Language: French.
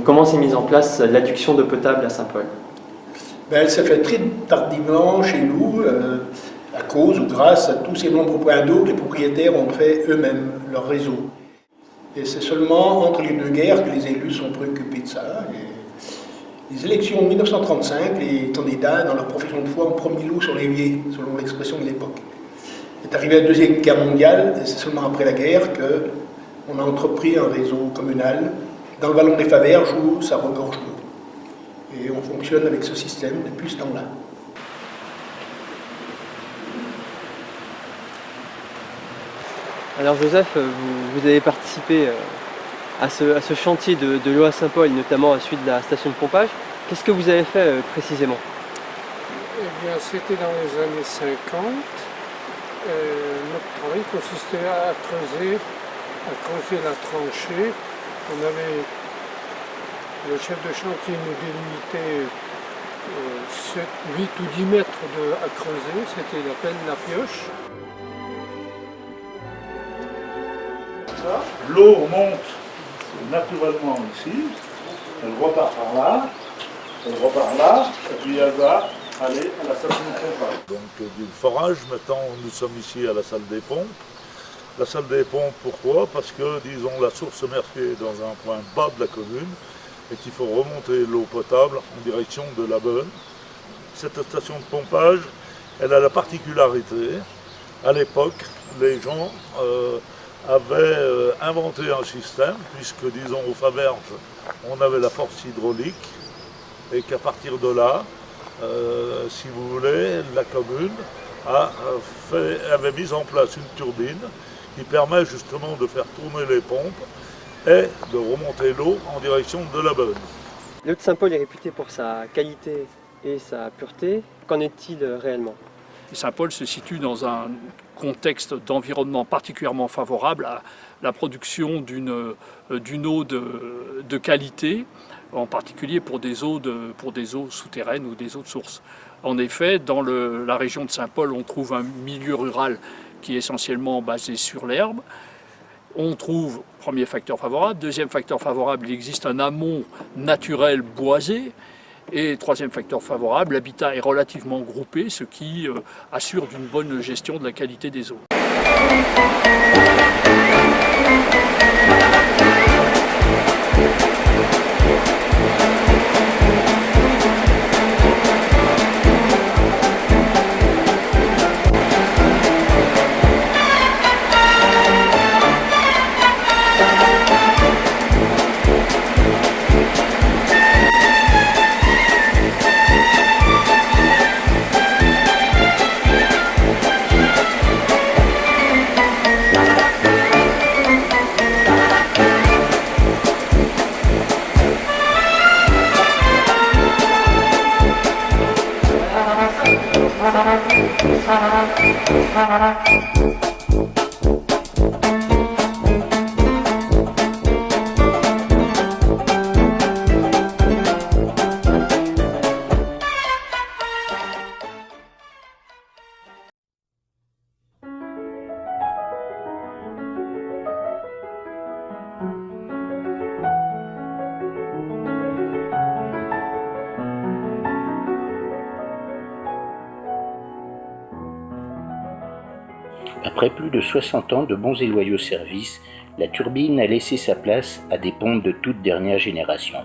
comment s'est mise en place l'adduction d'eau potable à Saint-Paul? Elle s'est fait très tardivement chez nous, à cause ou grâce à tous ces nombreux points d'eau que les propriétaires ont fait eux-mêmes, leur réseau. Et c'est seulement entre les deux guerres que les élus sont préoccupés de ça. Et les élections de 1935, les candidats, dans leur profession de foi, ont promis l'eau sur l'évier, selon l'expression de l'époque. C'est arrivé la Deuxième Guerre mondiale, et c'est seulement après la guerre qu'on a entrepris un réseau communal dans le vallon des Faverges où ça regorge d'eau. Et on fonctionne avec ce système depuis ce temps-là. Alors Joseph, vous avez participé à ce chantier de l'eau à Saint-Paul, notamment à la suite de la station de pompage. Qu'est-ce que vous avez fait précisément? Eh bien, c'était dans les années 50. Notre travail consistait à creuser la tranchée. On avait le chef de chantier nous délimitait 8 ou 10 mètres à creuser, c'était la pelle, la pioche. L'eau monte naturellement ici, elle repart par là, et puis elle va aller à la station de pompage. Donc du forage, maintenant nous sommes ici à la salle des pompes. La salle des pompes, pourquoi? Parce que, disons, la source Mercier est dans un point bas de la commune et qu'il faut remonter l'eau potable en direction de la Beune. Cette station de pompage, elle a la particularité, à l'époque, les gens avaient inventé un système, puisque, disons, aux Faverges, on avait la force hydraulique, et qu'à partir de là, si vous voulez, la commune avait mis en place une turbine qui permet justement de faire tourner les pompes et de remonter l'eau en direction de la Beune. L'eau de Saint-Paul est réputée pour sa qualité et sa pureté. Qu'en est-il réellement? Saint-Paul se situe dans un contexte d'environnement particulièrement favorable à la production d'une eau de qualité, en particulier pour des eaux souterraines ou des eaux de source. En effet, dans la région de Saint-Paul, on trouve un milieu rural qui est essentiellement basé sur l'herbe. On trouve, premier facteur favorable. Deuxième facteur favorable, il existe un amont naturel boisé. Et troisième facteur favorable, l'habitat est relativement groupé, ce qui assure d'une bonne gestion de la qualité des eaux. Après plus de 60 ans de bons et loyaux services, la turbine a laissé sa place à des pompes de toute dernière génération.